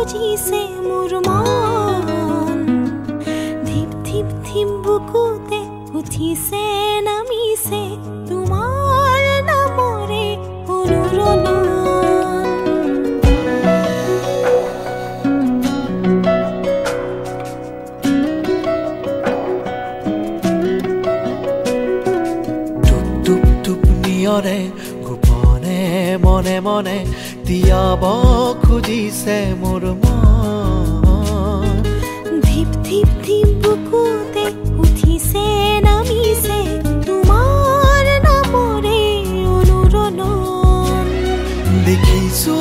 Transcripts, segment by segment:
খুজিছে মোৰ মন ধিপ ধিপ ধিপ বুকুতে উঠিছে নামিছে তোমাৰ নামৰে অনুৰণন নিয়ৰে গোপনে মনে মনে তিয়াব খুজিছে মোৰ মন ধিপ ধিপ ধিপ বুকুতে উঠিছে নামিছে তোমাৰ নামৰে অনুৰণন দেখিছো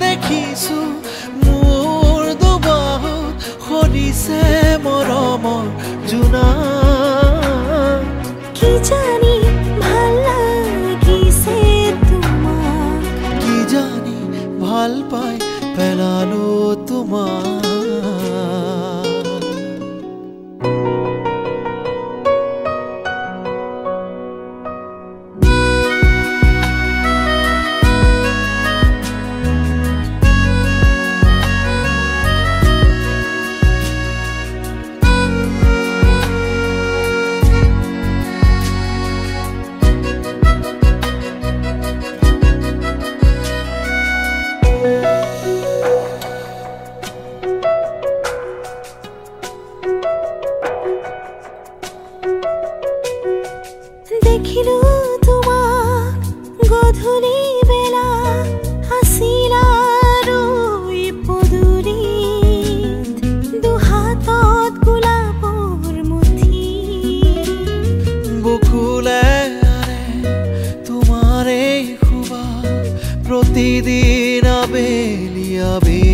দেখিছো মোৰ দুবাহুত সৰিছে মৰমৰ জোনা কি জানি ভাল লাগিছে তোমাক কি জানি ভাল পাই পেলালো তোমাক দেখিলো তোমাক গধূলি বেলা আছিলা ৰৈ পদূলিত দুহাতত গোলাপৰ মুঠি বুকুলে তোমাৰে খুবা প্ৰতিদিন আবেলি আবেলি